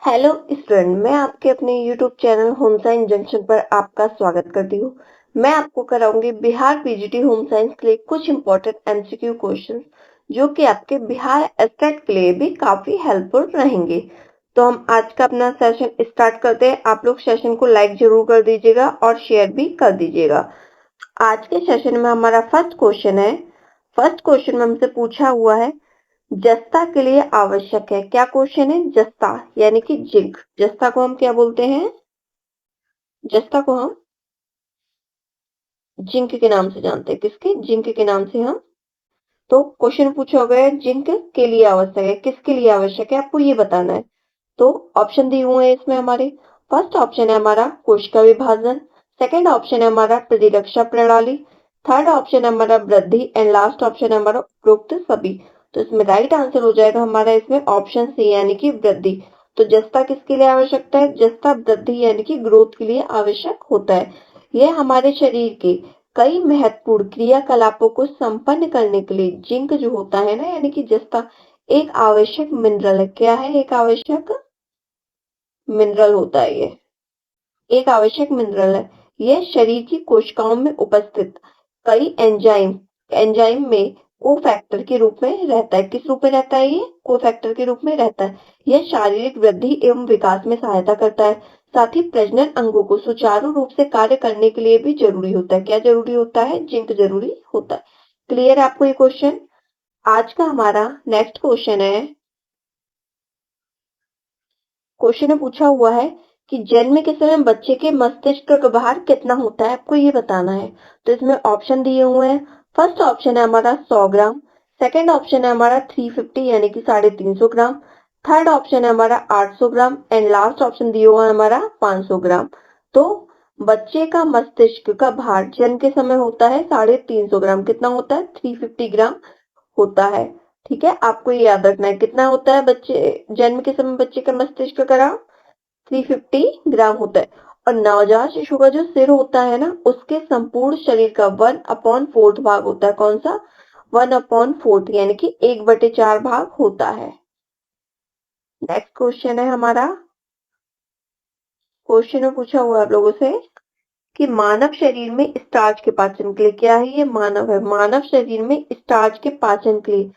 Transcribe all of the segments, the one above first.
Hello student, मैं आपके अपने YouTube channel home science junction पर आपका स्वागत करती हूँ। मैं आपको कराऊंगी बिहार पीजीटी होम साइंस के लिए कुछ इंपॉर्टेंट एमसीक्यू क्वेश्चंस जो कि आपके बिहार एस्टेट के लिए भी काफी हेल्पफुल रहेंगे। तो हम आज का अपना सेशन स्टार्ट करते हैं। आप लोग सेशन को लाइक जरूर कर दीजिएगा और शेयर भी कर दीजिएगा। आज के सेशन में हमारा फर्स्ट क्वेश्चन है। फर्स्ट क्वेश्चन में हमसे पूछा हुआ है, जस्ता के लिए आवश्यक है। क्या क्वेश्चन है? जस्ता यानी कि जिंक। जस्ता को हम क्या बोलते हैं? जस्ता को हम जिंक के नाम से जानते हैं। किसके? जिंक के नाम से हम। तो क्वेश्चन पूछा गया है, जिंक के लिए आवश्यक है। किसके लिए आवश्यक है आपको ये बताना है। तो ऑप्शन दिए हुए हैं इसमें हमारे। फर्स्ट ऑप्शन है हमारा कोशिका विभाजन, सेकंड ऑप्शन है हमारा प्रतिरक्षा प्रणाली, थर्ड ऑप्शन है हमारा वृद्धि एंड लास्ट ऑप्शन है हमारा उपरोक्त सभी। तो इसमें राइट आंसर हो जाएगा हमारा इसमें ऑप्शन सी यानी कि वृद्धि। तो जस्ता किसके लिए आवश्यकता है? जस्ता वृद्धि यानी कि ग्रोथ के लिए आवश्यक होता है। यह हमारे शरीर के कई महत्वपूर्ण क्रियाकलापों को संपन्न करने के लिए जिंक जो होता है ना यानी कि जस्ता एक आवश्यक मिनरल है। क्या है? एक आवश्यक मिनरल होता है। ये एक आवश्यक मिनरल है। यह शरीर की कोशिकाओं में उपस्थित कई एंजाइम एंजाइम में कोफैक्टर के रूप में रहता है। किस रूप में रहता है? ये कोफैक्टर के रूप में रहता है। यह शारीरिक वृद्धि एवं विकास में सहायता करता है। साथ ही प्रजनन अंगों को सुचारू रूप से कार्य करने के लिए भी जरूरी होता है। क्या जरूरी होता है? जिंक जरूरी होता है। क्लियर है आपको ये क्वेश्चन? आज का हमारा नेक्स्ट क्वेश्चन है। क्वेश्चन में पूछा हुआ है कि जन्म के समय बच्चे के मस्तिष्क का भार कितना होता है, आपको ये बताना है। तो इसमें ऑप्शन दिए हुए हैं। फर्स्ट ऑप्शन है हमारा 100 ग्राम, सेकंड ऑप्शन है हमारा 350 यानी कि 350 ग्राम, थर्ड ऑप्शन है हमारा 800 ग्राम एंड लास्ट ऑप्शन दिया हुआ है हमारा 500 ग्राम। तो बच्चे का मस्तिष्क का भार जन्म के समय होता है 350 ग्राम। कितना होता है? 350 ग्राम होता है। ठीक है, आपको ये याद रखना है कितना होता है बच्चे जन्म के समय बच्चे का मस्तिष्क का ग्राम 350 ग्राम होता है। और नवजात शिशु का जो सिर होता है ना उसके संपूर्ण शरीर का 1/4 भाग होता है। कौन सा? 1/4 यानी कि 1/4 भाग होता है। नेक्स्ट क्वेश्चन है हमारा। क्वेश्चन में पूछा हुआ है आप लोगों से कि मानव शरीर में स्टार्च के पाचन के लिए, क्या है ये? मानव है। मानव शरीर में स्टार्च के पाचन के लिए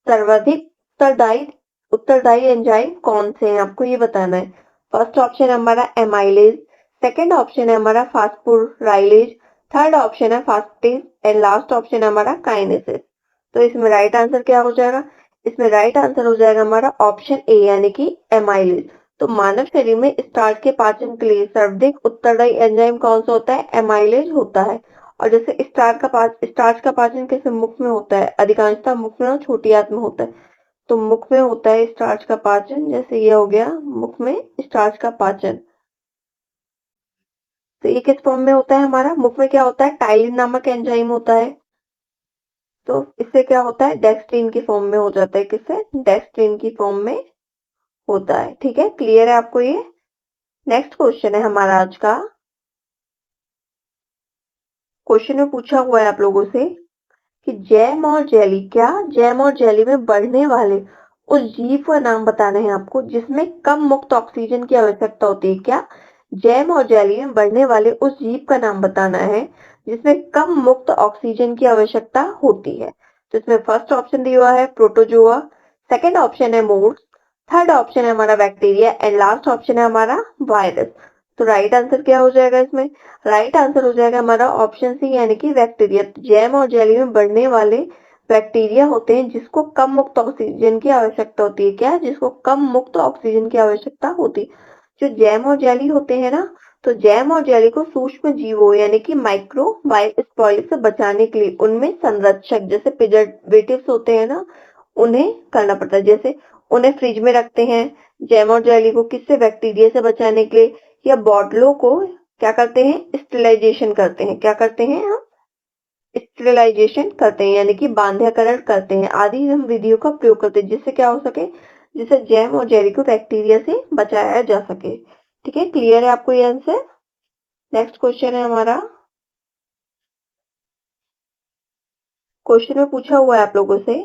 सर्वाधिक उत्तरदायी उत्तरदायी एंजाइम कौन से हैं, आपको ये बताना है। फर्स्ट ऑप्शन है हमारा एमाइलेज, सेकंड ऑप्शन है हमारा फास्फोराइलेज, थर्ड ऑप्शन है फास्फेटेज एंड लास्ट ऑप्शन है हमारा काइनेसिस। तो इसमें राइट आंसर क्या हो जाएगा? इसमें राइट आंसर हो जाएगा हमारा ऑप्शन ए यानी कि एमाइलेज। तो मानव शरीर में स्टार्च के पाचन के लिए सर्वाधिक उत्तरदायी एंजाइम कौन सा होता है? एमाइलेज होता है। और जैसे स्टार्च का पाचन कैसे मुख में होता है? अधिकांशतः मुख में और छोटी आंत में होता है। तो मुख में होता है स्टार्च का पाचन। जैसे ये हो गया मुख में स्टार्च का पाचन। तो ये किस फॉर्म में होता है हमारा? मुख में क्या होता है? टाइलिन नामक एंजाइम होता है। तो इससे क्या होता है? डेक्स्ट्रीन की फॉर्म में हो जाता है। किससे? डेक्स्ट्रीन की फॉर्म में होता है। ठीक है, क्लियर है आपको ये? नेक्स्ट क्वेश्चन है हमारा आज का। क्वेश्चन में पूछा हुआ है आप लोगों से कि जैम और जेली, क्या जैम और जेली में बढ़ने वाले उस जीव का नाम बताना है आपको जिसमें कम मुक्त ऑक्सीजन की आवश्यकता होती है। क्या? जैम और जेली में बढ़ने वाले उस जीव का नाम बताना है जिसमें कम मुक्त ऑक्सीजन की आवश्यकता होती है। तो इसमें फर्स्ट ऑप्शन दिया हुआ है प्रोटोजोआ, सेकंड ऑप्शन है मोल्ड, थर्ड ऑप्शन है हमारा बैक्टीरिया एंड लास्ट ऑप्शन है हमारा वायरस। तो राइट आंसर क्या हो जाएगा इसमें? राइट आंसर हो जाएगा हमारा ऑप्शन सी यानी कि बैक्टीरिया। जैम और जेली में बढ़ने वाले बैक्टीरिया होते हैं जिसको कम मुक्त ऑक्सीजन की आवश्यकता होती है। क्या? जिसको कम मुक्त ऑक्सीजन की आवश्यकता होती है। जो जैम और जेली होते हैं ना, तो जैम और जेली को सूक्ष्म जीवों यानी कि माइक्रो बायोस्पॉइल से बचाने के लिए उनमें संरक्षक जैसे प्रिजर्वेटिव्स होते हैं ना उन्हें करना पड़ता है। जैसे उन्हें फ्रिज में रखते हैं जैम और जेली को, किससे? बैक्टीरिया से बचाने के लिए। या बॉटलों को क्या करते हैं? स्टेरिलाइजेशन करते हैं। क्या करते हैं हम? स्टेरिलाइजेशन करते हैं यानी कि बांध्यकरण करते हैं। आदि हम विधियों का प्रयोग करते हैं जिससे क्या हो सके? जिससे जैम और जेली को बैक्टीरिया से बचाया जा सके। ठीक है, क्लियर है आपको ये आंसर? नेक्स्ट क्वेश्चन है हमारा। क्वेश्चन में पूछा हुआ है आप लोगों से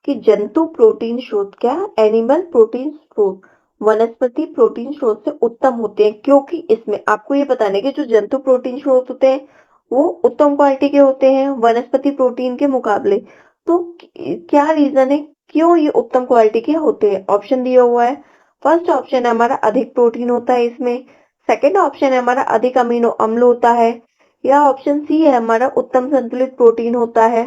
कि जंतु प्रोटीन स्रोत, क्या? एनिमल प्रोटीन स्रोत वनस्पति प्रोटीन स्रोत से उत्तम होते हैं, क्योंकि इसमें आपको ये बताना है कि जो जंतु प्रोटीन स्रोत होते हैं वो उत्तम क्वालिटी के होते हैं वनस्पति प्रोटीन के मुकाबले। तो क्या रीजन है क्यों ये उत्तम क्वालिटी के होते हैं? ऑप्शन दिया हुआ है। फर्स्ट ऑप्शन है हमारा अधिक प्रोटीन होता है इसमें। सेकंड ऑप्शन है हमारा अधिक अमीनो अम्ल होता है। या ऑप्शन सी है हमारा उत्तम संतुलित प्रोटीन होता है।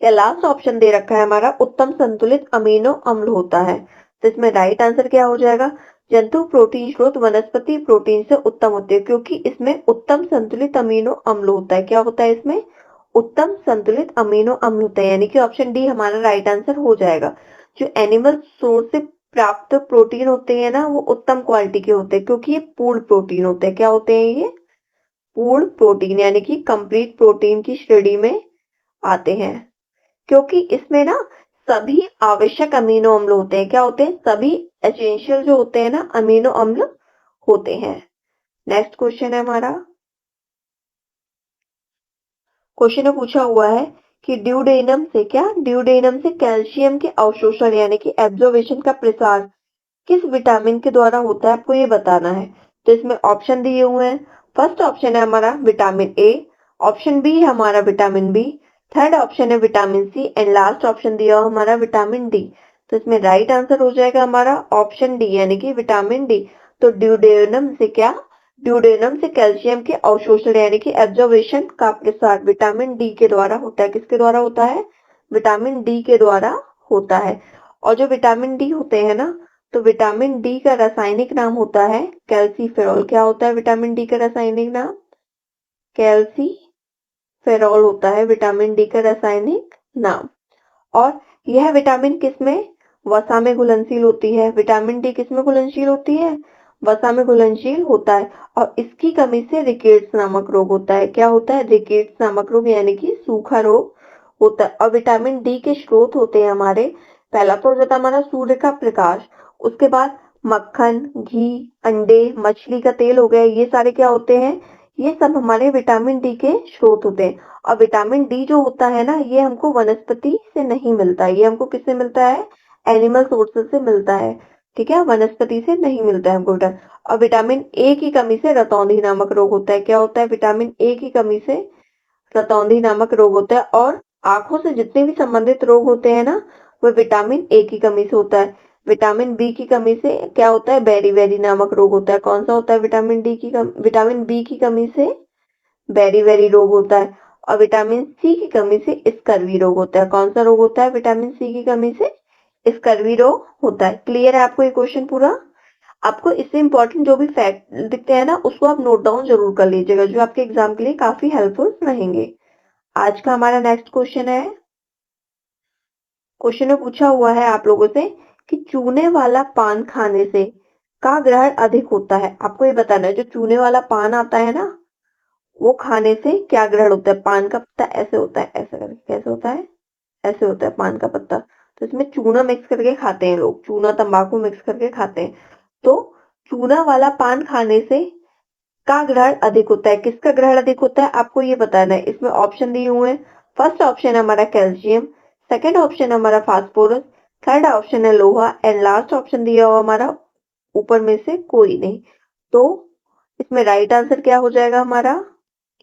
या लास्ट ऑप्शन दे रखा है हमारा उत्तम संतुलित अमीनो अम्ल होता है। तो इसमें राइट आंसर क्या हो जाएगा? जंतु प्रोटीन स्रोत वनस्पति प्रोटीन से उत्तम होते हैं, क्योंकि इसमें उत्तम संतुलित अमीनो अम्ल होता है। क्या होता है इसमें? उत्तम संतुलित अमीनो अम्ल होता है, यानी कि ऑप्शन डी हमारा राइट आंसर हो जाएगा। जो एनिमल सोर्स से प्राप्त प्रोटीन होते हैं ना, वो उत्तम क्वालिटी के होते हैं, क्योंकि ये पूर्ण प्रोटीन होते हैं। क्या होते हैं ये? पूर्ण प्रोटीन, यानी कि कंप्लीट प्रोटीन की श्रेणी में आते हैं, क्योंकि इसमें ना सभी आवश्यक अमीनो अम्ल होते हैं। क्या होते हैं? सभी एसेंशियल जो होते हैं ना अमीनो अम्ल होते हैं। नेक्स्ट क्वेश्चन है हमारा। क्वेश्चन में पूछा हुआ है कि ड्यूडेनम से कैल्शियम के अवशोषण यानी कि एब्जॉर्बेशन का प्रसार किस विटामिन के द्वारा होता है, आपको ये बताना है। तो इसमें ऑप्शन दिए हुए हैं। फर्स्ट ऑप्शन है हमारा विटामिन ए, ऑप्शन बी है हमारा विटामिन बी, थर्ड ऑप्शन है vitamin C and last option दिया हुआ हमारा विटामिन डी। तो इसमें राइट आंसर हो जाएगा हमारा ऑप्शन डी यानी कि विटामिन डी। तो ड्यूडेनम से कैल्शियम के अवशोषण यानी कि एब्जॉर्बेशन का प्रसार विटामिन डी के द्वारा होता है। किसके द्वारा होता है? विटामिन डी के द्वारा होता है। और जो विटामिन डी होते हैं ना, तो विटामिन डी का रासायनिक नाम होता है कैल्सीफेरॉल। क्या होता है विटामिन डी का रासायनिक नाम? कैल्सीफेरॉल होता है विटामिन डी का रासायनिक नाम। और यह विटामिन किसमें? वसा में घुलनशील होती है। विटामिन डी किसमें घुलनशील होती है? वसा में घुलनशील होता है। और इसकी कमी से रिकेट्स नामक रोग होता है। क्या होता है? रिकेट्स नामक रोग यानी कि सूखा रोग होता है। और विटामिन डी के स्रोत होते हैं हमारे, पहला तो हो जाता है हमारा सूर्य का प्रकाश, उसके बाद मक्खन, घी, अंडे, मछली का तेल हो गया, ये सारे क्या होते हैं? ये सब हमारे विटामिन डी के स्रोत होते हैं। और विटामिन डी जो होता है ना, ये हमको वनस्पति से नहीं मिलता है, ये हमको किससे मिलता है? एनिमल सोर्सेज से मिलता है। ठीक है, वनस्पति से नहीं मिलता है हमको विटामिन। और विटामिन ए की कमी से रतौंधी नामक रोग होता है। क्या होता है? विटामिन ए की कमी से रतौंधी नामक रोग होता है। और आंखों से जितने भी संबंधित रोग होते हैं ना, वो विटामिन ए की कमी से होता है। विटामिन बी की कमी से क्या होता है? बेरी नामक रोग होता है। कौन सा होता है? विटामिन बी की कमी से बेरी रोग होता है। और विटामिन सी की कमी से स्कर्वी रोग होता है। कौन सा रोग होता है? विटामिन सी की कमी से स्कर्वी रोग होता है। क्लियर है आपको ये क्वेश्चन पूरा? आपको इससे इंपॉर्टेंट जो भी फैक्ट दिखते हैं ना, उसको आप नोट डाउन जरूर कर लीजिएगा, जो आपके एग्जाम के लिए काफी हेल्पफुल रहेंगे। आज का हमारा नेक्स्ट क्वेश्चन है। क्वेश्चन में पूछा हुआ है आप लोगों से कि चूने वाला पान खाने से का ग्रहण अधिक होता है। आपको ये बताना है, जो चूने वाला पान आता है ना, वो खाने से क्या ग्रहण होता है? पान का पत्ता ऐसे होता है, ऐसे करके, कैसे होता है? ऐसे होता है पान का पत्ता। तो इसमें चूना मिक्स करके खाते हैं लोग, चूना तंबाकू मिक्स करके खाते हैं। तो चूना वाला पान खाने से का ग्रहण अधिक होता है। किसका ग्रहण अधिक होता है, आपको ये बताना है। इसमें ऑप्शन दिए हुए हैं। फर्स्ट ऑप्शन है हमारा कैल्शियम, सेकंड ऑप्शन है हमारा फास्फोरस, थर्ड ऑप्शन है लोहा एंड लास्ट ऑप्शन दिया हुआ हमारा ऊपर में से कोई नहीं। तो इसमें राइट आंसर क्या हो जाएगा हमारा?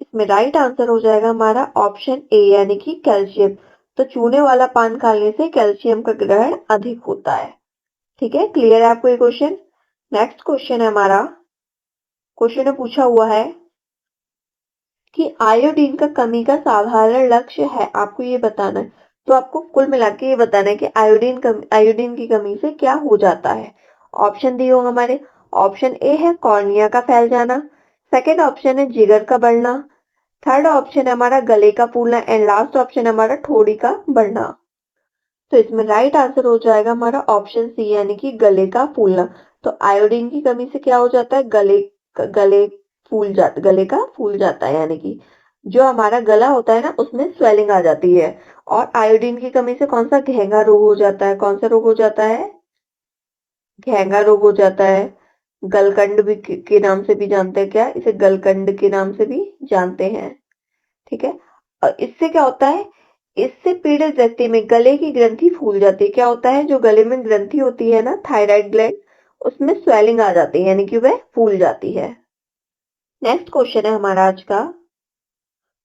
इसमें राइट आंसर हो जाएगा हमारा ऑप्शन ए यानी कि कैल्शियम। तो चूने वाला पान खाने से कैल्शियम का ग्रहण अधिक होता है। ठीक है, क्लियर है आपको ये क्वेश्चन? नेक्स्ट क्वेश्चन है हमारा। क्वेश्चन में पूछा हुआ है कि आयोडीन का कमी का साधारण लक्ष्य है, आपको ये बताना है। तो आपको कुल मिला के ये बताना है कि आयोडीन की कमी से क्या हो जाता है। ऑप्शन दिए होंगे हमारे। ऑप्शन ए है कॉर्निया का फैल जाना, सेकेंड ऑप्शन है जिगर का बढ़ना, थर्ड ऑप्शन है हमारा गले का फूलना एंड लास्ट ऑप्शन है हमारा ठोड़ी का बढ़ना। तो इसमें राइट आंसर हो जाएगा हमारा ऑप्शन सी यानी कि गले का फूलना। तो आयोडीन की कमी से क्या हो जाता है? गले का फूल जाता है, यानी कि जो हमारा गला होता है ना, उसमें स्वेलिंग आ जाती है। और आयोडीन की कमी से कौन सा? घेंगा रोग हो जाता है। कौन सा रोग हो जाता है? घेंगा रोग हो जाता है। गलकंड भी के नाम से भी जानते हैं, क्या इसे? गलकंड के नाम से भी जानते हैं। ठीक है। और इससे क्या होता है? इससे पीड़ित व्यक्ति में गले की ग्रंथि फूल जाती है। क्या होता है? जो गले में ग्रंथि होती है ना, थायराइड ग्लैंड, उसमें स्वेलिंग आ जाती है, यानी कि वह फूल जाती है। नेक्स्ट क्वेश्चन है हमारा आज का।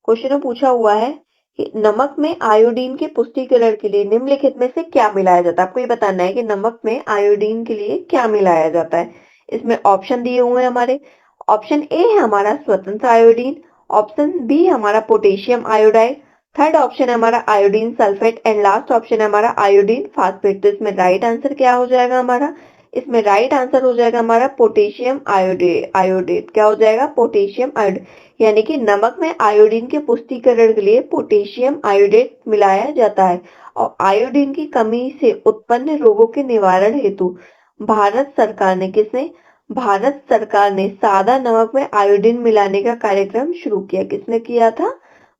क्वेश्चन में पूछा हुआ है कि नमक में आयोडीन के पुष्टिकरण के लिए निम्नलिखित में से क्या मिलाया जाता है। आपको ये बताना है कि नमक में आयोडीन के लिए क्या मिलाया जाता है। इसमें ऑप्शन दिए हुए हैं हमारे। ऑप्शन ए है हमारा स्वतंत्र आयोडीन, ऑप्शन बी हमारा पोटेशियम आयोडाइड, थर्ड ऑप्शन है हमारा iodine sulphate and last option है हमारा आयोडीन फास्फेट। तो इसमें राइट आंसर क्या हो जाएगा हमारा? इसमें राइट आंसर हो जाएगा हमारा पोटेशियम आयोडेट। आयोडेट क्या हो जाएगा? Potassium iodate. यानी कि नमक में आयोडीन के पुष्टिकरण के लिए पोटेशियम आयोडेट मिलाया जाता है। और आयोडीन की कमी से उत्पन्न रोगों के निवारण हेतु भारत सरकार ने भारत सरकार ने सादा नमक में आयोडीन मिलाने का कार्यक्रम शुरू किया। किसने किया था?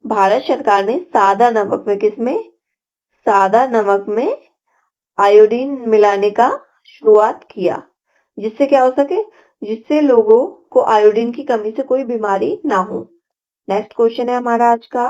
भारत सरकार ने सादा नमक में सादा नमक में आयोडीन मिलाने का शुरुआत किया, जिससे क्या हो सके, जिससे लोगों को आयोडीन की कमी से कोई बीमारी ना हो। नेक्स्ट क्वेश्चन है हमारा आज का।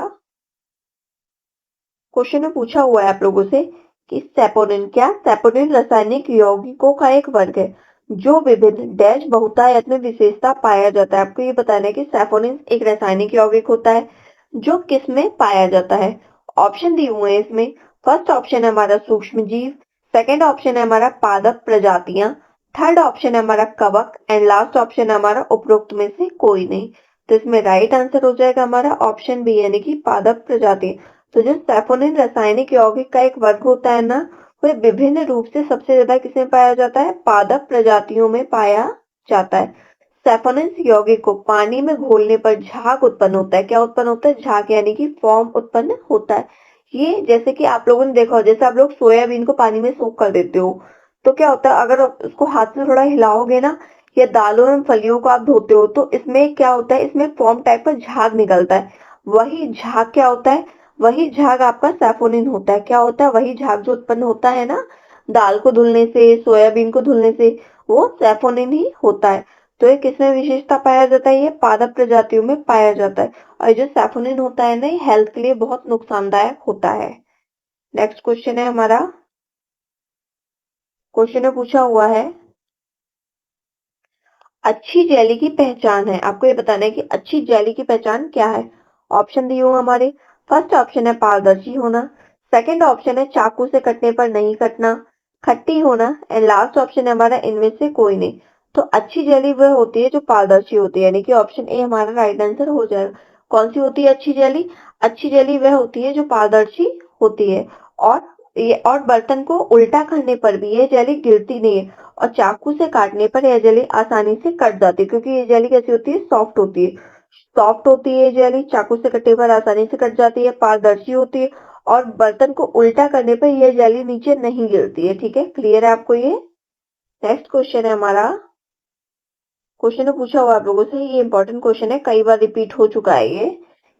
क्वेश्चन में पूछा हुआ है आप लोगों से कि सैपोनिन सैपोनिन रासायनिक यौगिकों का एक वर्ग है जो विभिन्न डैश बहुतायत में विशेषता पाया जाता है। आपको ये बताना है कि सैपोनिन एक रासायनिक यौगिक होता है जो किस में पाया जाता है। ऑप्शन दिए हुए हैं इसमें। फर्स्ट ऑप्शन है हमारा सूक्ष्म जीव, सेकेंड ऑप्शन है हमारा पादप प्रजातियां, थर्ड ऑप्शन है हमारा कवक एंड लास्ट ऑप्शन है हमारा उपरोक्त में से कोई नहीं। तो इसमें राइट आंसर हो जाएगा हमारा ऑप्शन बी, यानी कि पादप प्रजाति। तो जो सैपोनिन रासायनिक यौगिक का एक वर्ग होता है ना, वह विभिन्न रूप से सबसे ज्यादा किसमें पाया जाता है? पादप प्रजातियों में पाया जाता है। सैपोनिन यौगिक को पानी में घोलने पर झाग उत्पन्न होता है। क्या उत्पन्न होता है? झाग, यानी कि फॉर्म उत्पन्न होता है। ये जैसे कि आप लोगों ने देखा हो, जैसे आप लोग सोयाबीन को पानी में सोख कर देते हो, तो क्या होता है, अगर आप उसको हाथ से थोड़ा हिलाओगे ना, या दालों एवं फलियों को आप धोते हो, तो इसमें क्या होता है, इसमें फॉर्म टाइप का झाग निकलता है। वही झाग क्या होता है? वही झाग आपका सैफोनिन होता है। क्या होता है? वही झाग जो उत्पन्न होता है ना दाल को धुलने से, सोयाबीन को धुलने से, वो सैफोनिन ही होता है। तो ये किसमें विशेषता पाया जाता है? ये पादप प्रजातियों में पाया जाता है। और जो सैफोनिन होता है ना, ये हेल्थ के लिए बहुत नुकसानदायक होता है। नेक्स्ट क्वेश्चन है हमारा। क्वेश्चन में पूछा हुआ है अच्छी जेली की पहचान है। आपको ये बताना है कि अच्छी जेली की पहचान क्या है। ऑप्शन दिए हुए हमारे। फर्स्ट ऑप्शन है पारदर्शी होना, सेकंड ऑप्शन है चाकू से कटने पर नहीं कटना, खट्टी होना एंड लास्ट ऑप्शन है हमारा इनमें से कोई नहीं। तो अच्छी जेली वह होती है जो पारदर्शी होती है, यानी कि ऑप्शन ए हमारा राइट आंसर हो जाएगा। कौन सी होती है अच्छी जेली? अच्छी जेली वह होती है जो पारदर्शी होती है, और और बर्तन को उल्टा करने पर भी यह जेली गिरती नहीं है, और चाकू से काटने पर यह जेली आसानी से कट जाती है, क्योंकि ये जेली कैसी होती है? सॉफ्ट होती है। सॉफ्ट होती है ये जेली, चाकू से कटने पर आसानी से कट जाती है, पारदर्शी होती है, और बर्तन को उल्टा करने पर यह जेली नीचे नहीं गिरती है। ठीक है, क्लियर है आपको ये? नेक्स्ट क्वेश्चन है हमारा। क्वेश्चन में पूछा हुआ आप लोगों से, ये इंपॉर्टेंट क्वेश्चन है, कई बार रिपीट हो चुका है ये,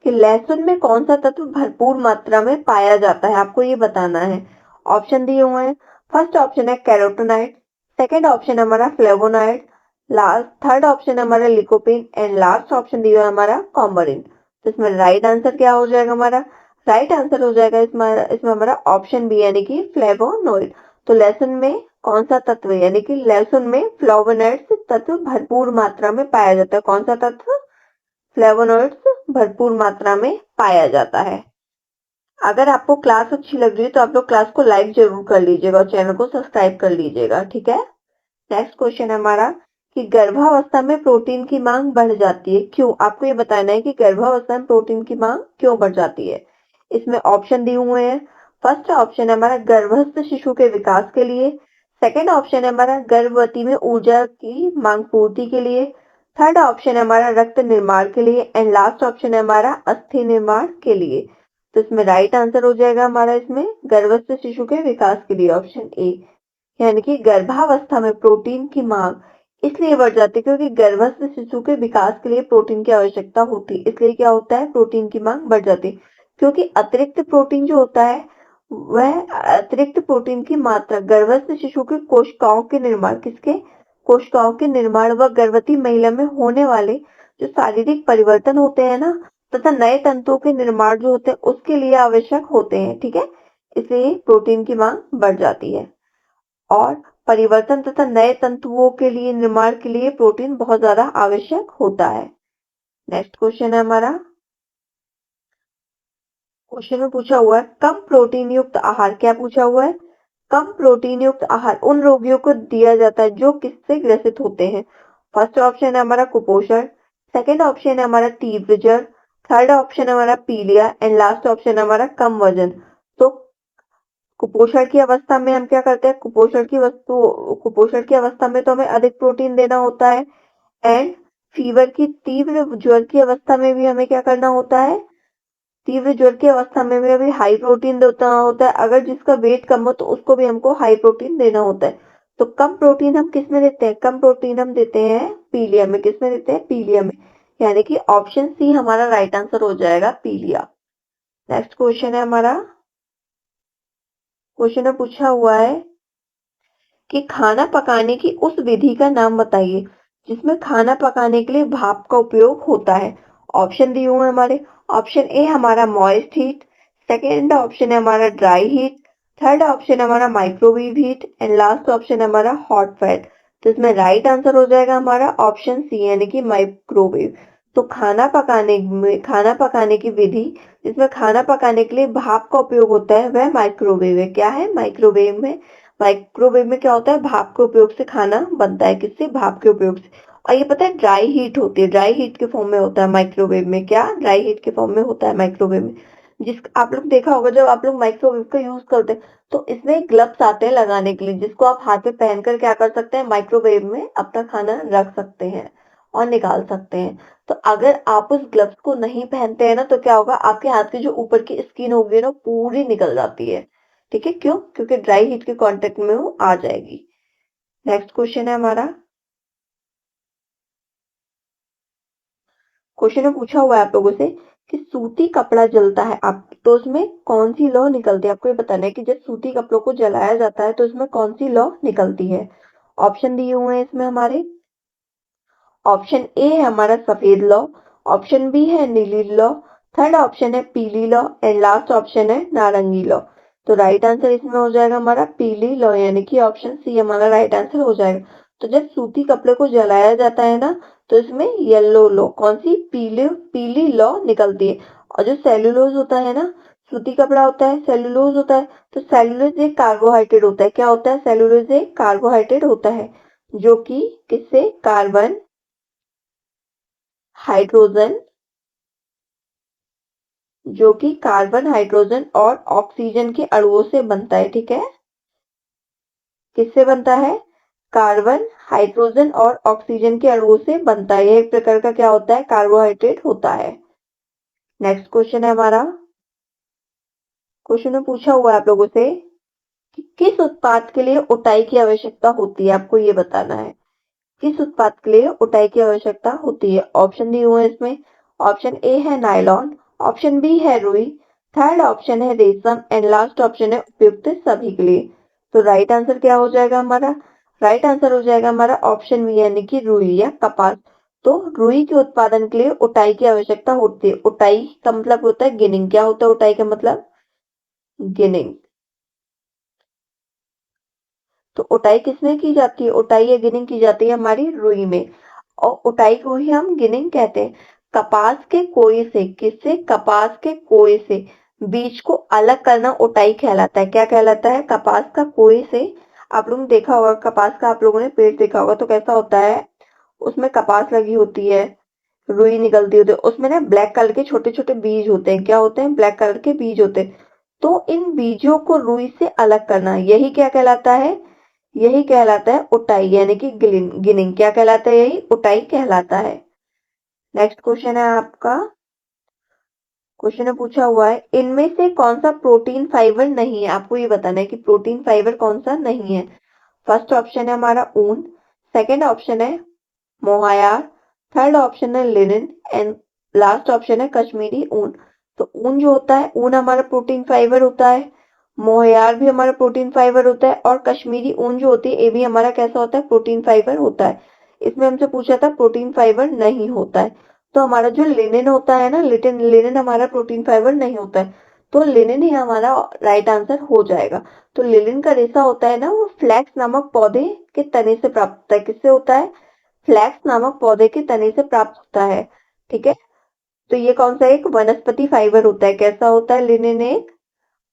कि लहसुन में कौन सा तत्व भरपूर मात्रा में पाया जाता है। आपको ये बताना है। ऑप्शन दिए हुए हैं। फर्स्ट ऑप्शन है कैरोटीनॉइड, सेकंड ऑप्शन है हमारा फ्लेवोनॉइड, लास्ट थर्ड ऑप्शन है हमारा लिकोपिन एंड लास्ट ऑप्शन दिया है हमारा कॉम्बरिन। तो इसमें राइट आंसर क्या हो जाएगा हमारा? राइट आंसर हो जाएगा इसमें हमारा ऑप्शन बी, यानी कि फ्लेवोनॉइड। तो लहसुन में कौन सा तत्व है? यानी कि लहसुन में फ्लेवोनॉइड्स तत्व भरपूर मात्रा में पाया जाता है। कौन सा तत्व? फ्लेवोनॉइड्स भरपूर मात्रा में पाया जाता है। अगर आपको क्लास अच्छी लग रही है तो आप लोग क्लास को लाइक जरूर कर लीजिएगा और चैनल को सब्सक्राइब कर लीजिएगा। ठीक है। नेक्स्ट क्वेश्चन है हमारा कि गर्भावस्था में प्रोटीन की मांग बढ़ जाती है, क्यों? आपको ये बताना है कि गर्भावस्था में प्रोटीन की मांग क्यों बढ़ जाती है। इसमें ऑप्शन दिए हुए हैं। फर्स्ट ऑप्शन है हमारा गर्भस्थ शिशु के विकास के लिए, सेकंड ऑप्शन है हमारा गर्भवती में ऊर्जा की मांग पूर्ति के लिए, थर्ड ऑप्शन है हमारा रक्त निर्माण के लिए एंड लास्ट ऑप्शन है हमारा अस्थि निर्माण के लिए। तो इसमें राइट आंसर हो जाएगा हमारा इसमें गर्भस्थ शिशु के विकास के लिए, ऑप्शन ए। यानी कि गर्भावस्था में प्रोटीन की मांग इसलिए बढ़ जाती है क्योंकि गर्भस्थ शिशु के विकास के लिए प्रोटीन की आवश्यकता होती है, इसलिए क्या होता है? प्रोटीन की मांग बढ़ जाती है। क्योंकि अतिरिक्त प्रोटीन जो होता है, वह अतिरिक्त प्रोटीन की मात्रा गर्भस्थ शिशु के कोशिकाओं के निर्माण कोशिकाओं के निर्माण व गर्भवती महिला में होने वाले जो शारीरिक परिवर्तन होते हैं ना, तथा नए तंतुओं के निर्माण जो होते हैं उसके लिए आवश्यक होते हैं। ठीक है, इसलिए प्रोटीन की मांग बढ़ जाती है। और परिवर्तन तथा नए तंतुओं के लिए निर्माण के लिए प्रोटीन बहुत ज्यादा आवश्यक होता है। नेक्स्ट क्वेश्चन है हमारा, क्वेश्चन में पूछा हुआ है कम प्रोटीन युक्त आहार। क्या पूछा हुआ है? कम प्रोटीन युक्त आहार उन रोगियों को दिया जाता है जो किससे ग्रसित होते हैं। फर्स्ट ऑप्शन है हमारा कुपोषण, सेकंड ऑप्शन है हमारा तीव्र जर, थर्ड ऑप्शन है हमारा पीलिया एंड लास्ट ऑप्शन है हमारा कम वजन। तो कुपोषण की अवस्था में हम क्या करते हैं? कुपोषण की अवस्था में तो हमें अधिक प्रोटीन देना होता है एंड तीव्र ज्वर की अवस्था में भी हमें क्या करना होता है? तीव्र ज्वर की अवस्था में भी हमें हाई प्रोटीन देना होता है। अगर जिसका वेट कम हो तो उसको भी हमको हाई प्रोटीन देना होता है। तो कम प्रोटीन हम किस में देते हैं? कम प्रोटीन हम देते हैं पीलिया में। किस में देते हैं? पीलिया में। यानी कि ऑप्शन सी हमारा राइट आंसर हो जाएगा, पीलिया। नेक्स्ट क्वेश्चन है हमारा, क्वेश्चन में पूछा हुआ है कि खाना पकाने की उस विधि का नाम बताइए जिसमें खाना पकाने के लिए भाप का उपयोग होता है। ऑप्शन दिए हुए हमारे, ऑप्शन ए हमारा मॉइस्ट हीट, सेकेंड ऑप्शन है हमारा ड्राई हीट, थर्ड ऑप्शन है हमारा microwave heat and last option है हमारा हॉट फैट। तो इसमें राइट आंसर हो जाएगा हमारा ऑप्शन सी यानी कि माइक्रोवेव। तो खाना पकाने की विधि जिसमें खाना पकाने के लिए भाप का उपयोग होता है वह माइक्रोवेव है। क्या है? माइक्रोवेव में क्या होता है? भाप के उपयोग से खाना बनता है। किससे? भाप के उपयोग से। और ये पता है ड्राई हीट होती है, ड्राई हीट के फॉर्म में होता है माइक्रोवेव में। क्या? ड्राई हीट के फॉर्म में होता है माइक्रोवेव में। जिस आप लोग देखा होगा जब आप लोग माइक्रोवेव का यूज करते हैं तो इसमें ग्लव्स आते हैं लगाने के लिए, जिसको आप हाथ में पहनकर क्या कर सकते हैं? माइक्रोवेव में अपना खाना रख सकते हैं और निकाल सकते हैं। तो अगर आप उस ग्लव्स को नहीं पहनते हैं ना तो क्या होगा? आपके हाथ की जो ऊपर की स्किन होगी ना पूरी निकल जाती है। ठीक है, क्यों? क्योंकि ड्राई हीट के कांटेक्ट में वो आ जाएगी। नेक्स्ट क्वेश्चन है हमारा, क्वेश्चन में पूछा हुआ है आप लोगों से कि सूती कपड़ा जलता है आप तो उसमें कौन सी लौ निकलती है। आपको ये बताना है कि जब सूती कपड़ों को जलाया जाता है तो इसमें कौन सी लौ निकलती है। ऑप्शन दिए हुए हैं इसमें हमारे, ऑप्शन ए है हमारा सफेद लौ, ऑप्शन बी है नीली लौ, थर्ड ऑप्शन है पीली लौ एंड लास्ट ऑप्शन है नारंगी लौ। तो राइट आंसर इसमें हो जाएगा हमारा पीली लौ यानी कि ऑप्शन सी हमारा राइट आंसर हो जाएगा। तो जब सूती कपड़े को जलाया जाता है ना तो इसमें येलो लौ, कौन सी? पीली लौ निकलती है। और जो सेलुलोज होता है ना, सूती कपड़ा होता है, सेलुलोज होता है। तो सेलुलोज एक कार्बोहाइड्रेट होता है। क्या होता है? सेलुलोज एक कार्बोहाइड्रेट होता है जो कि किससे? कार्बन, हाइड्रोजन, जो कि कार्बन, हाइड्रोजन और ऑक्सीजन के अणुओं से बनता है। ठीक है, किससे बनता है? कार्बन, हाइड्रोजन और ऑक्सीजन के अणुओं से बनता है। यह एक प्रकार का क्या होता है? कार्बोहाइड्रेट होता है। नेक्स्ट क्वेश्चन है हमारा, क्वेश्चन में पूछा हुआ है आप लोगों से कि किस उत्पाद के लिए उटाई की आवश्यकता होती है। आपको ये बताना है किस उत्पाद के लिए उटाई की आवश्यकता होती है। ऑप्शन दिए हुए हैं इसमें, ऑप्शन ए है नायलॉन, ऑप्शन बी है रुई, थर्ड ऑप्शन है रेशम एंड लास्ट ऑप्शन है उपयुक्त सभी के लिए। तो राइट आंसर क्या हो जाएगा हमारा? राइट आंसर हो जाएगा हमारा ऑप्शन बी यानी कि रुई या कपास। तो रुई के उत्पादन के लिए उटाई की आवश्यकता होती है। उटाई का मतलब होता है गिनिंग। क्या होता है उटाई का मतलब? गिनिंग। तो उटाई किसमें की जाती है? उटाई या गिनिंग की जाती है हमारी रुई में और उटाई को ही हम गिनिंग कहते हैं। कपास के कोए से, किससे? कपास के कोए से बीज को अलग करना उटाई कहलाता है। क्या कहलाता है? कपास का कोए से। आप लोगों ने देखा होगा कपास का, आप लोगों ने पेड़ देखा होगा तो कैसा होता है? उसमें कपास लगी होती है, रुई निकलती होती है, उसमें ना ब्लैक कलर के छोटे छोटे बीज होते हैं। क्या होते हैं? ब्लैक कलर के बीज होते हैं। तो इन बीजों को रुई से अलग करना यही क्या कहलाता है? यही कहलाता है उटाई यानी कि गिनिंग। क्या कहलाता है? यही उटाई कहलाता है। नेक्स्ट क्वेश्चन है आपका, क्वेश्चन में पूछा हुआ है इनमें से कौन सा प्रोटीन फाइबर नहीं है। आपको ये बताना है कि प्रोटीन फाइबर कौन सा नहीं है। फर्स्ट ऑप्शन है हमारा ऊन, सेकंड ऑप्शन है मोहायर, थर्ड ऑप्शन है लिनन एंड लास्ट ऑप्शन है कश्मीरी ऊन। तो ऊन जो होता है, ऊन हमारा प्रोटीन फाइबर होता है, मोहयार भी हमारा प्रोटीन फाइबर होता है और कश्मीरी ऊन जो होती है ये भी हमारा कैसा होता है? प्रोटीन फाइबर होता है। इसमें हमसे पूछा था प्रोटीन फाइबर नहीं होता है। तो हमारा जो लिनन होता है ना, लिनन हमारा प्रोटीन फाइबर नहीं होता है। तो लिनिन ही हमारा राइट आंसर हो जाएगा। तो लिनिन का रेशा होता है ना, वो फ्लैक्स नामक पौधे के तने से प्राप्त होता है। किससे होता है? फ्लैक्स नामक पौधे के तने से प्राप्त होता है। ठीक है, तो ये कौन सा एक वनस्पति फाइबर होता है? कैसा होता है? लिनिन एक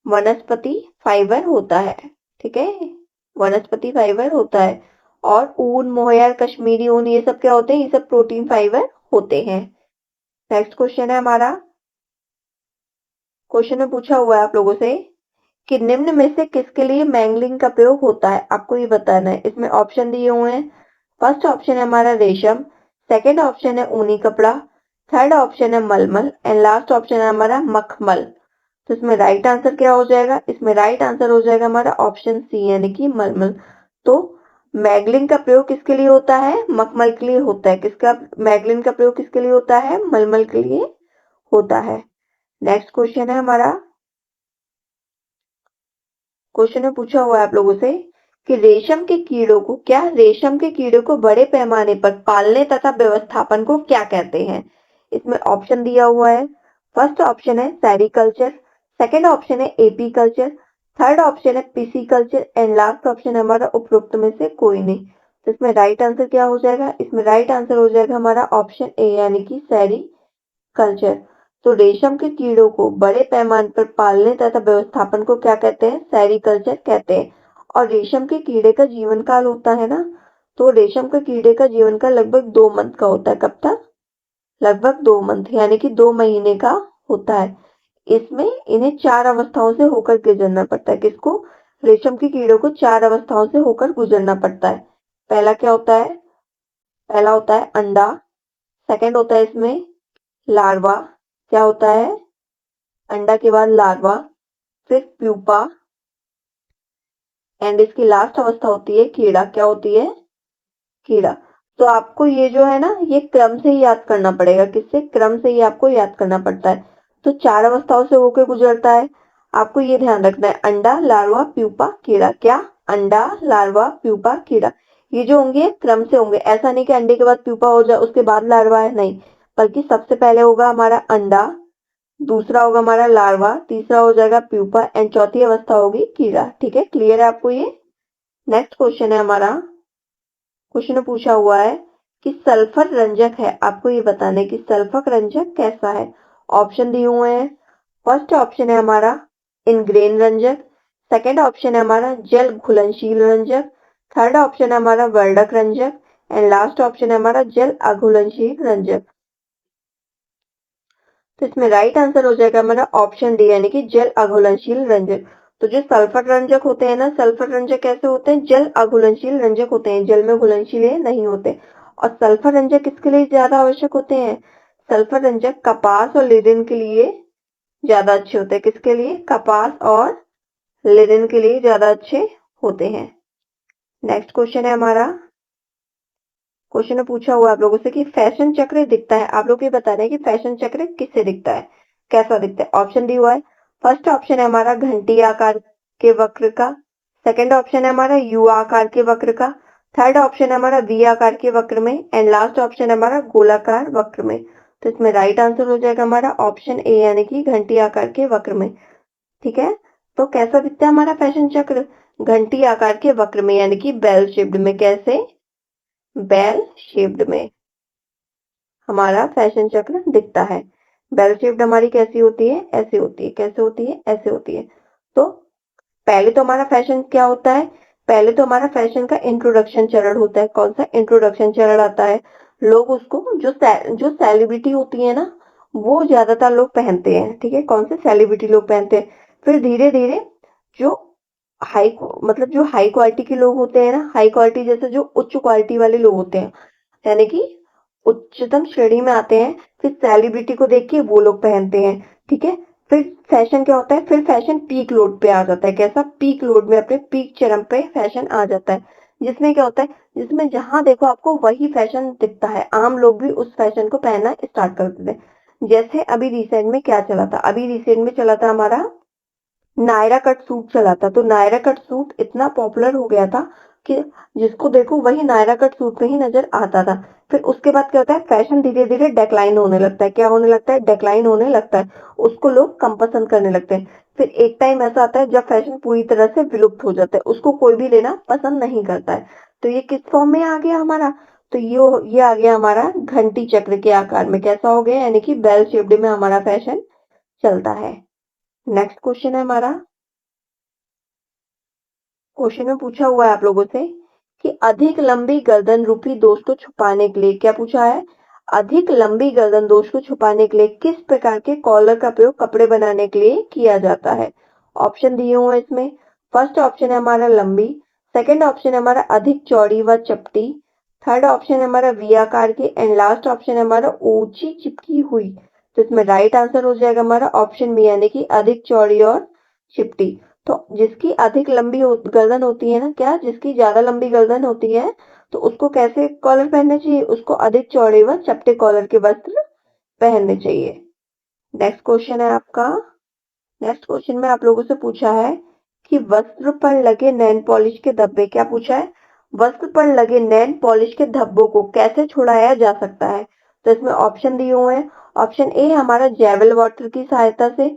वनस्पति फाइबर होता है। ठीक है, वनस्पति फाइबर होता है। और ऊन, मोहायर, कश्मीरी ऊन, ये सब क्या होते हैं? ये सब प्रोटीन फाइबर होते हैं। नेक्स्ट क्वेश्चन है हमारा, क्वेश्चन में पूछा हुआ है आप लोगों से कि निम्न में से किसके लिए मैंगलिंग का प्रयोग होता है? आपको ये बताना है। इसमें ऑप्शन दिए हुए हैं। फर्स्ट ऑप्शन है हमारा रेशम, सेकंड ऑप्शन है ऊनी कपड़ा, थर्ड ऑप्शन है मलमल एंड लास्ट ऑप्शन है हमारा मखमल। तो इसमें राइट आंसर क्या हो जाएगा? इसमें राइट आंसर हो जाएगा हमारा ऑप्शन सी यानी कि मलमल। तो मैगलिन का प्रयोग किसके लिए होता है? मखमल के लिए होता है। किसका मैगलिन का प्रयोग किसके लिए होता है? मलमल के लिए होता है। नेक्स्ट क्वेश्चन है हमारा, क्वेश्चन में पूछा हुआ है आप लोगों से कि रेशम के कीड़ों को बड़े पैमाने पर पालने तथा व्यवस्थापन को क्या कहते हैं? इसमें ऑप्शन दिया हुआ है। फर्स्ट ऑप्शन है सेरिकल्चर, सेकंड ऑप्शन है एपी कल्चर, थर्ड ऑप्शन है PC culture and last option है हमारा उपरोक्त में से कोई नहीं। तो इसमें राइट आंसर क्या हो जाएगा? इसमें राइट आंसर हो जाएगा हमारा ऑप्शन ए यानी कि सेरिकल्चर। तो रेशम के कीड़ों को बड़े पैमाने पर पालने तथा व्यवस्थापन को क्या कहते हैं? सेरिकल्चर कहते हैं। और रेशम के कीड़े का जीवन काल होता है ना, तो रेशम के कीड़े का जीवन काल लगभग 2 मंथ का होता है। कब तक? लगभग 2 मंथ यानी कि 2 महीने का होता है। इसमें इन्हें 4 अवस्थाओं से होकर गुजरना पड़ता है। किसको? रेशम के कीड़ों को 4 अवस्थाओं से होकर गुजरना पड़ता है। पहला क्या होता है? पहला होता है अंडा, सेकंड होता है इसमें लार्वा, क्या होता है? अंडा के बाद लार्वा, फिर प्यूपा एंड इसकी लास्ट अवस्था होती है कीड़ा। क्या होती है? कीड़ा। तो आपको ये जो है ना, ये क्रम से ही याद करना पड़ेगा। किससे? क्रम से ही आपको याद करना पड़ता है। तो 4 अवस्थाओं से होकर गुजरता है। आपको ये ध्यान रखना है, अंडा, लार्वा, प्यूपा, कीड़ा। क्या? अंडा, लार्वा, प्यूपा, कीड़ा। ये जो होंगे क्रम से होंगे। ऐसा नहीं कि अंडे के बाद प्यूपा हो जाए उसके बाद लार्वा है, नहीं, बल्कि सबसे पहले होगा हमारा अंडा, दूसरा होगा हमारा लार्वा, तीसरा हो जाएगा प्यूपा एंड चौथी अवस्था होगी कीड़ा। ठीक है, क्लियर है आपको ये? नेक्स्ट क्वेश्चन है हमारा, क्वेश्चन में पूछा हुआ है कि सल्फर रंजक है, आपको ये बताना है कि सल्फर रंजक कैसा है। ऑप्शन दिए हुए हैं। फर्स्ट ऑप्शन है हमारा इनग्रेन रंजक, सेकंड ऑप्शन है हमारा जल घुलनशील रंजक, थर्ड ऑप्शन है हमारा वर्णक रंजक एंड लास्ट ऑप्शन है हमारा जल अघुलनशील रंजक। तो इसमें राइट आंसर हो जाएगा हमारा ऑप्शन डी यानी कि जल अघुलनशील रंजक। तो जो सल्फर रंजक होते हैं ना, सल्फर रंजक कैसे होते हैं? जल अघुलनशील रंजक होते हैं, जल में घुलनशील नहीं होते। और सल्फर रंजक किसके लिए ज्यादा आवश्यक होते हैं? सल्फर रंजक कपास और लिनन के लिए ज्यादा अच्छे होते हैं। किसके लिए? कपास और लिनन के लिए ज्यादा अच्छे होते हैं। नेक्स्ट क्वेश्चन है हमारा, क्वेश्चन में पूछा हुआ आप लोगों से कि फैशन चक्र दिखता है, आप लोग ये बता रहे हैं कि फैशन चक्र किससे दिखता है, कैसा दिखता है। ऑप्शन दिया हुआ है। फर्स्ट ऑप्शन है हमारा घंटी आकार के वक्र का, सेकंड ऑप्शन है हमारा यू आकार के वक्र का, थर्ड ऑप्शन है हमारा वी आकार के वक्र में एंड लास्ट ऑप्शन है हमारा गोलाकार वक्र में। तो इसमें राइट आंसर हो जाएगा हमारा ऑप्शन ए यानी कि घंटी आकार के वक्र में। ठीक है, तो कैसा दिखता है हमारा फैशन चक्र? घंटी आकार के वक्र में यानी कि बेल शेप्ड में। कैसे? बेल शेप्ड में हमारा फैशन चक्र दिखता है। बेल शेप्ड हमारी कैसी होती है? ऐसे होती है। कैसे होती है? ऐसे होती है। तो पहले तो हमारा फैशन क्या होता है? पहले तो हमारा फैशन का इंट्रोडक्शन चरण होता है। कौन सा इंट्रोडक्शन चरण आता है? लोग उसको जो सेलिब्रिटी होती है ना, वो ज्यादातर लोग पहनते हैं। ठीक है, कौन से? सेलिब्रिटी लोग पहनते हैं। फिर धीरे धीरे जो मतलब जो हाई क्वालिटी के लोग होते हैं ना, हाई क्वालिटी जैसे जो उच्च क्वालिटी वाले लोग होते हैं, यानी कि उच्चतम श्रेणी में आते हैं, फिर सेलिब्रिटी को देख के वो लोग पहनते हैं। ठीक है, फिर फैशन क्या होता है? फिर फैशन पीक लोड पे आ जाता है। कैसा? पीक लोड में, अपने पीक चरम पे फैशन आ जाता है, जिसमें क्या होता है? जिसमें जहां देखो आपको वही फैशन दिखता है, आम लोग भी उस फैशन को पहनना स्टार्ट कर देते हैं। जैसे अभी रिसेंट में क्या चला था? अभी रिसेंट में चला था हमारा नायरा कट सूट चला था। तो नायरा कट सूट इतना पॉपुलर हो गया था कि जिसको देखो वही नायरा कट सूट में ही नजर आता था। फिर उसके बाद क्या होता है, फैशन धीरे धीरे डेक्लाइन होने लगता है। क्या होने लगता है? डेक्लाइन होने लगता है। उसको लोग कम पसंद करने लगते हैं। फिर एक टाइम ऐसा आता है जब फैशन पूरी तरह से विलुप्त हो जाता है, उसको कोई भी लेना पसंद नहीं करता है। तो ये किस फॉर्म में आ गया हमारा? तो ये आ गया हमारा घंटी चक्र के आकार में। कैसा हो गया? यानी कि बेल शेप्ड में हमारा फैशन चलता है। नेक्स्ट क्वेश्चन है हमारा, क्वेश्चन में पूछा हुआ है आप लोगों से कि अधिक लंबी गर्दन रूपी दोष को छुपाने के लिए, क्या पूछा है? अधिक लंबी गर्दन दोष को छुपाने के लिए किस प्रकार के कॉलर का प्रयोग कपड़े बनाने के लिए किया जाता है? ऑप्शन दिए हुए हैं इसमें। फर्स्ट ऑप्शन है हमारा लंबी, सेकंड ऑप्शन है हमारा अधिक चौड़ी व चपटी, थर्ड ऑप्शन है हमारा वी आकार की, एंड लास्ट ऑप्शन है हमारा ऊंची चिपकी हुई। तो इसमें राइट आंसर हो जाएगा हमारा ऑप्शन बी, यानी कि अधिक चौड़ी और चिपटी। तो जिसकी अधिक लंबी गर्दन होती है ना, क्या जिसकी ज्यादा लंबी गर्दन होती है, तो उसको कैसे कॉलर पहनने चाहिए? उसको अधिक चौड़े व चपटे कॉलर के वस्त्र पहनने चाहिए। नेक्स्ट क्वेश्चन है आपका, नेक्स्ट क्वेश्चन में आप लोगों से पूछा है कि वस्त्र पर लगे नेल पॉलिश के धब्बे, क्या पूछा है? वस्त्र पर लगे नेल पॉलिश के धब्बों को कैसे छुड़ाया जा सकता है? तो इसमें ऑप्शन दिए हुए हैं। ऑप्शन ए हमारा जेवल वाटर की सहायता से,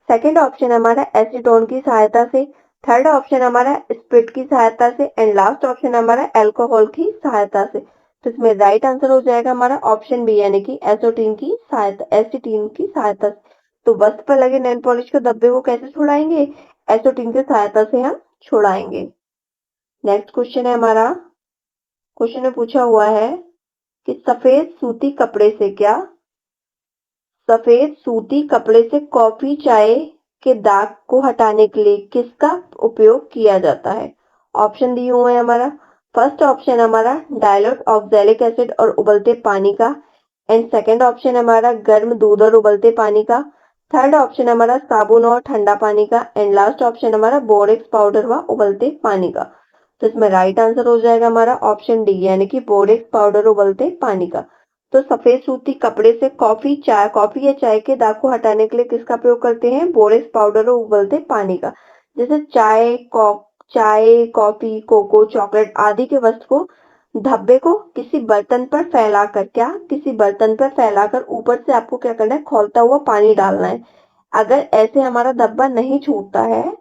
सेकंड ऑप्शन हमारा एसीटोन की सहायता से, थर्ड ऑप्शन हमारा स्पिरिट की सहायता से, एंड लास्ट ऑप्शन हमारा अल्कोहल की सहायता से। तो इसमें राइट आंसर हो जाएगा हमारा ऑप्शन बी, यानी कि एसीटीन की सहायता, एसीटीन की सहायता से। तो वस्त्र पर लगे नेल पॉलिश के धब्बे को कैसे छुड़ाएंगे? एसीटोन की सहायता से हम छुड़ाएंगे। नेक्स्ट क्वेश्चन है हमारा, क्वेश्चन में पूछा हुआ है कि सफेद सूती कपड़े से, क्या सफेद सूती कपड़े से कॉफी चाय के दाग को हटाने के लिए किसका उपयोग किया जाता है? ऑप्शन दिए हुए हैं हमारा। फर्स्ट ऑप्शन हमारा डायल्यूट ऑक्सैलिक एसिड और उबलते पानी का, एंड सेकंड ऑप्शन हमारा गर्म दूध और उबलते पानी का, थर्ड ऑप्शन हमारा साबुन और ठंडा पानी का, एंड लास्ट ऑप्शन हमारा बोरेक्स पाउडर व उबलते पानी का। तो इसमें राइट आंसर हो जाएगा हमारा ऑप्शन डी, यानी कि बोरेक्स पाउडर उबलते पानी का। तो सफेद सूती कपड़े से कॉफी या चाय के दाग को हटाने के लिए किसका प्रयोग करते हैं? बोरेक्स पाउडर और उबलते पानी का। जैसे चाय, कॉफी, कोको, चॉकलेट आदि के वस्तु को, धब्बे को किसी बर्तन पर फैलाकर, क्या किसी बर्तन पर फैलाकर ऊपर से आपको क्या करना है? खौलता हुआ पानी डालना है। अगर ऐसे हमारा धब्बा नहीं छूटता है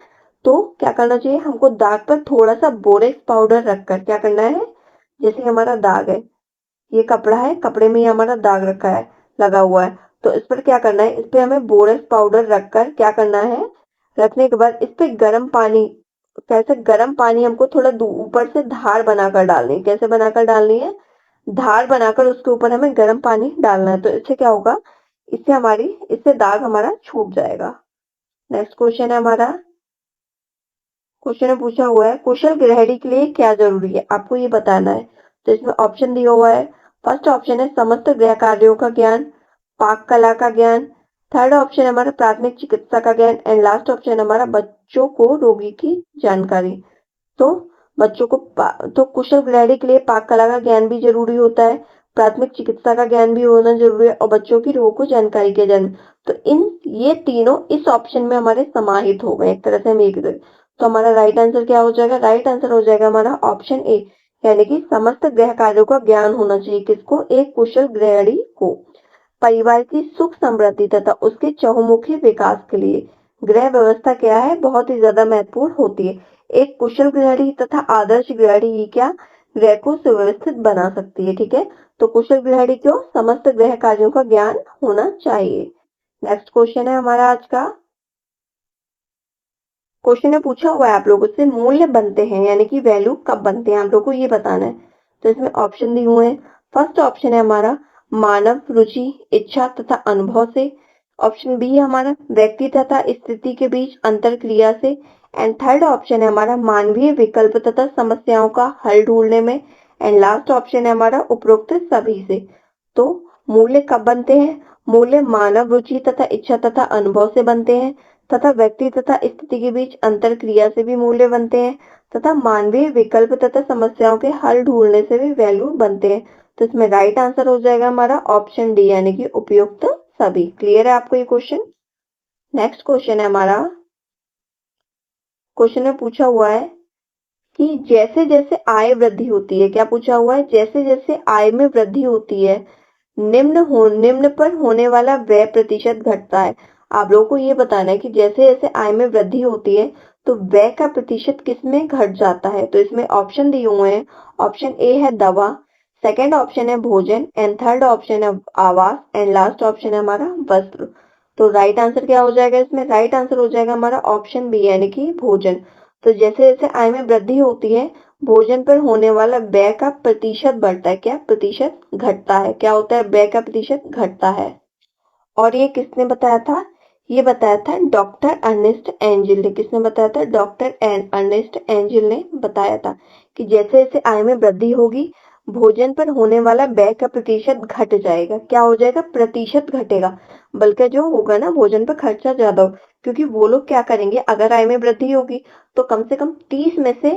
तो क्या करना चाहिए? हमको दाग पर थोड़ा सा बोरेक्स पाउडर रखकर क्या करना है? जैसे हमारा दाग है, ये कपड़ा है, कपड़े में ये हमारा दाग रखा है, लगा हुआ है, तो इस पर क्या करना है? इस पे हमें बोरेक्स पाउडर रखकर क्या करना है? रखने के बाद इस पे गर्म पानी, कैसे गर्म पानी हमको थोड़ा ऊपर से धार बनाकर डालनी है। कैसे बनाकर डालनी है? धार बनाकर उसके ऊपर हमें गर्म पानी डालना है। तो इससे क्या होगा? इससे दाग हमारा छूट जाएगा। नेक्स्ट क्वेश्चन है हमारा, क्वेश्चन में पूछा हुआ है कुशल गृहिणी के लिए क्या जरूरी है? आपको ये बताना है। तो इसमें ऑप्शन दिया हुआ है। फर्स्ट ऑप्शन है समस्त गृह कार्यों का ज्ञान, पाक कला का ज्ञान, थर्ड ऑप्शन हमारा प्राथमिक चिकित्सा का ज्ञान, एंड लास्ट ऑप्शन हमारा बच्चों को रोगी की जानकारी। तो बच्चों को तो कुशल गृहिणी के लिए पाक कला का ज्ञान भी जरूरी होता है, प्राथमिक चिकित्सा का ज्ञान भी होना जरूरी है, और बच्चों की रोग को जानकारी के जन्म। तो ये तीनों इस ऑप्शन में हमारे समाहित हो गए एक तरह से। हम एक तो हमारा राइट आंसर क्या हो जाएगा? राइट आंसर हो जाएगा हमारा ऑप्शन ए, यानी कि समस्त गृह कार्यों का ज्ञान होना चाहिए किसको? एक कुशल गृहिणी को। परिवार की सुख समृद्धि तथा उसके चहुमुखी विकास के लिए गृह व्यवस्था क्या है? बहुत ही ज्यादा महत्वपूर्ण होती है। एक कुशल गृहिणी तथा आदर्श गृहिणी ही क्या गृह को सुव्यवस्थित बना सकती है। ठीक है, तो कुशल गृहिणी को समस्त गृह कार्यों का ज्ञान होना चाहिए। नेक्स्ट क्वेश्चन है हमारा आज का, क्वेश्चन में पूछा हुआ है आप लोगों से मूल्य बनते हैं यानी कि वैल्यू कब बनते हैं, आप लोगों को ये बताना है। तो इसमें ऑप्शन दिए हुए हैं। फर्स्ट ऑप्शन है हमारा मानव रुचि, इच्छा तथा अनुभव से, ऑप्शन बी है हमारा व्यक्ति तथा स्थिति के बीच अंतर क्रिया से, एंड थर्ड ऑप्शन है हमारा मानवीय विकल्प तथा समस्याओं का हल ढूंढने में, एंड लास्ट ऑप्शन है हमारा उपरोक्त सभी से। तो मूल्य कब बनते हैं? मूल्य मानव रुचि तथा इच्छा तथा अनुभव से बनते हैं, तथा व्यक्ति तथा स्थिति के बीच अंतर क्रिया से भी मूल्य बनते हैं, तथा मानवीय विकल्प तथा समस्याओं के हल ढूंढने से भी वैल्यू बनते हैं। तो इसमें राइट आंसर हो जाएगा हमारा ऑप्शन डी, यानी कि उपयुक्त सभी। क्लियर है आपको ये क्वेश्चन? नेक्स्ट क्वेश्चन है हमारा, क्वेश्चन में पूछा हुआ है कि जैसे जैसे आय वृद्धि होती है, क्या पूछा हुआ है, जैसे जैसे आय में वृद्धि होती है निम्न पर होने वाला व्यय प्रतिशत घटता है। आप लोगों को ये बताना है कि जैसे जैसे आय में वृद्धि होती है तो व्यय का प्रतिशत किसमें घट जाता है। तो इसमें ऑप्शन दिए हुए हैं। ऑप्शन ए है दवा, सेकंड ऑप्शन है भोजन एंड थर्ड ऑप्शन है आवास एंड लास्ट ऑप्शन है हमारा वस्त्र। तो राइट आंसर क्या हो जाएगा, इसमें राइट आंसर हो जाएगा हमारा ऑप्शन बी यानी कि भोजन। तो जैसे जैसे आय में वृद्धि होती है भोजन पर होने वाला व्यय का प्रतिशत बढ़ता है, क्या प्रतिशत घटता है, क्या होता है, व्यय का प्रतिशत घटता है। और ये किसने बताया था, ये बताया था डॉक्टर अर्नेस्ट एंजिल ने। किसने बताया था, डॉक्टर अर्नेस्ट एंजिल ने बताया था कि जैसे जैसे आय में वृद्धि होगी भोजन पर होने वाला व्यय का प्रतिशत घट जाएगा। क्या हो जाएगा, प्रतिशत घटेगा, बल्कि जो होगा ना भोजन पर खर्चा ज्यादा हो, क्योंकि वो लोग क्या करेंगे, अगर आय में वृद्धि होगी तो कम से कम 30 में से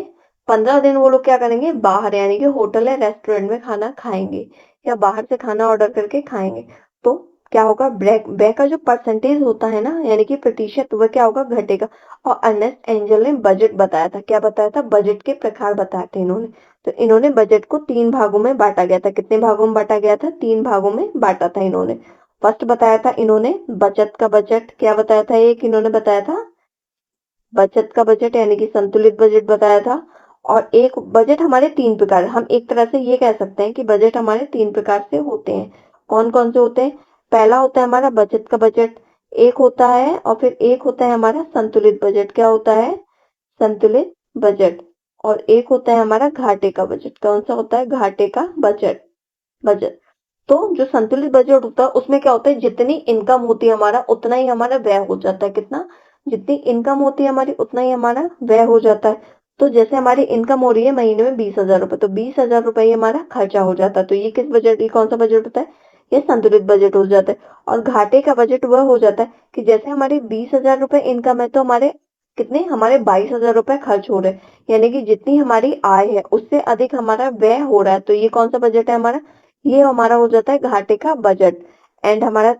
15 दिन वो लोग क्या करेंगे, बाहर यानी कि होटल या रेस्टोरेंट में खाना खाएंगे या बाहर से खाना ऑर्डर करके खाएंगे। तो क्या होगा, व्यय का जो परसेंटेज होता है ना यानी कि प्रतिशत, वह क्या होगा, घटेगा। और अर्नेस्ट एंजल ने बजट बताया था, क्या बताया था, बजट के प्रकार बताए थे इन्होंने। तो इन्होंने बजट को 3 भागों में बांटा गया था। कितने भागों में बांटा गया था, 3 भागों में बांटा था इन्होंने। फर्स्ट बताया था इन्होंने बचत का बजट, क्या बताया था, एक इन्होंने बताया था बचत का बजट यानी कि संतुलित बजट बताया था। और एक बजट हमारे 3 प्रकार, हम एक तरह से ये कह सकते हैं कि बजट हमारे 3 प्रकार से होते हैं। कौन कौन से होते हैं, पहला होता है हमारा बचत का बजट, एक होता है और फिर एक होता है हमारा संतुलित बजट। क्या होता है, संतुलित बजट। और एक होता है हमारा घाटे का बजट। कौन सा होता है, घाटे का बजट। बजट तो जो संतुलित बजट होता है उसमें क्या होता है, जितनी इनकम होती है हमारा उतना ही हमारा व्यय हो जाता है। कितना, जितनी इनकम होती है हमारी उतना ही हमारा व्यय हो जाता है। तो जैसे हमारी इनकम हो रही है महीने में 20,000 रुपए, तो 20,000 रुपए ही हमारा खर्चा हो जाता है। तो ये किस बजट, ये कौन सा बजट होता है, ये संतुलित बजट हो जाता है। और घाटे का बजट वह हो जाता है कि जैसे हमारी 20,000 रुपए इनकम है तो हमारे कितने, हमारे 22,000 रुपए खर्च हो रहे हैं, यानी कि जितनी हमारी आय है उससे अधिक हमारा व्यय हो रहा है। तो ये कौन सा बजट है हमारा, ये हमारा हो जाता है घाटे का बजट। एंड हमारा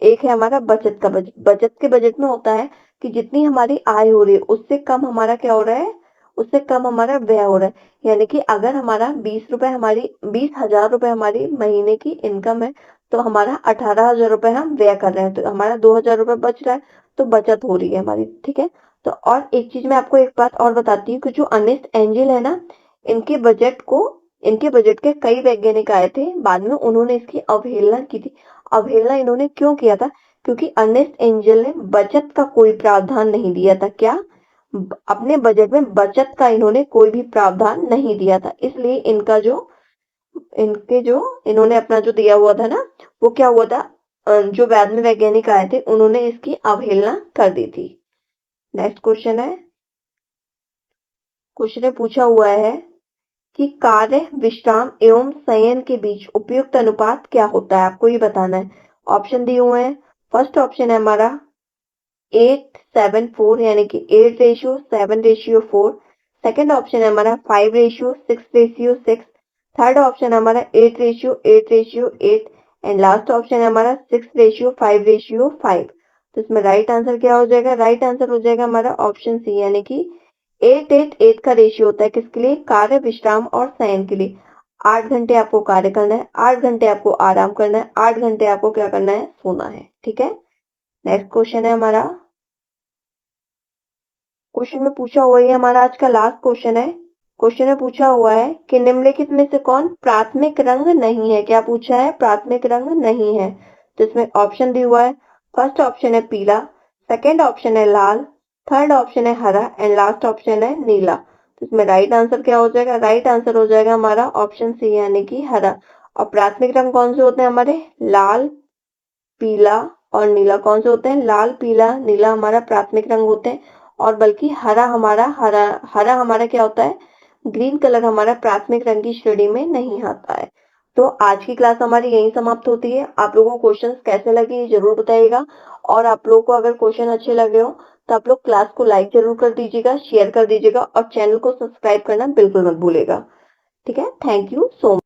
एक है हमारा बचत का बजट। बचत के बजट में होता है कि जितनी हमारी आय हो रही है उससे कम हमारा क्या हो रहा है, उससे कम हमारा व्यय हो रहा है। यानी कि अगर हमारा 20,000 रुपए हमारी महीने की इनकम है तो हमारा 18,000 रुपए हम व्यय कर रहे हैं, तो हमारा 2,000 रुपए बच रहा है, तो बचत हो रही है हमारी, ठीक है। तो और एक चीज मैं आपको एक बात और बताती हूँ कि जो अर्नेस्ट एंजिल है ना, इनके बजट को, इनके बजट के कई वैज्ञानिक आए थे, बाद में उन्होंने इसकी अवहेलना की थी। अवहेलना इन्होंने क्यों किया था, क्योंकि अर्नेस्ट एंजल ने बचत का कोई प्रावधान नहीं दिया था। क्या, अपने बजट में बचत का इन्होंने कोई भी प्रावधान नहीं दिया था, इसलिए इनका जो, इनके जो, इन्होंने अपना जो दिया हुआ था ना, वो क्या हुआ था, जो बाद में वैज्ञानिक आए थे उन्होंने इसकी अवहेलना कर दी थी। नेक्स्ट क्वेश्चन है, क्वेश्चन में पूछा हुआ है कि कार्य, विश्राम एवं शयन के बीच उपयुक्त अनुपात क्या होता है, आपको ये बताना है। ऑप्शन दिए हुए हैं। फर्स्ट ऑप्शन है हमारा 8:7:4 यानी कि 8:7:4। सेकंड ऑप्शन है हमारा 5:6:6। थर्ड ऑप्शन है हमारा 8:8:8 एंड लास्ट ऑप्शन है हमारा 6:5:5। तो इसमें राइट आंसर क्या हो जाएगा, राइट आंसर हो जाएगा हमारा ऑप्शन सी यानी कि 8:8:8 का रेशियो होता है किसके लिए, कार्य, विश्राम और शयन के लिए। 8 घंटे आपको कार्य करना है, 8 घंटे आपको आराम करना है, 8 घंटे आपको क्या करना है, सोना है, ठीक है। नेक्स्ट क्वेश्चन है हमारा, क्वेश्चन में पूछा हुआ है, हमारा आज का लास्ट क्वेश्चन है। क्वेश्चन में पूछा हुआ है कि निम्नलिखित में से कौन प्राथमिक रंग नहीं है। क्या पूछा है, प्राथमिक रंग नहीं है। तो इसमें ऑप्शन दिया हुआ है। फर्स्ट ऑप्शन है पीला, सेकंड ऑप्शन है लाल, थर्ड ऑप्शन है हरा एंड लास्ट ऑप्शन है नीला। तो इसमें राइट आंसर क्या हो जाएगा, राइट आंसर हो जाएगा हमारा ऑप्शन सी यानी कि हरा। और प्राथमिक रंग कौन से होते हैं हमारे, लाल, पीला और नीला। कौन से होते हैं, लाल, पीला, नीला हमारा प्राथमिक रंग होते हैं। और बल्कि हरा हमारा क्या होता है, ग्रीन कलर हमारा प्राथमिक रंग की श्रेणी में नहीं आता है। तो आज की क्लास हमारी यहीं समाप्त होती है। आप लोगों को क्वेश्चंस कैसे लगे ये जरूर बताइएगा। और आप लोगों को अगर क्वेश्चन अच्छे लगे हो तो आप लोग क्लास को लाइक जरूर कर दीजिएगा, शेयर कर दीजिएगा और चैनल को सब्सक्राइब करना बिल्कुल मत भूलेगा, ठीक है। Thank you so much.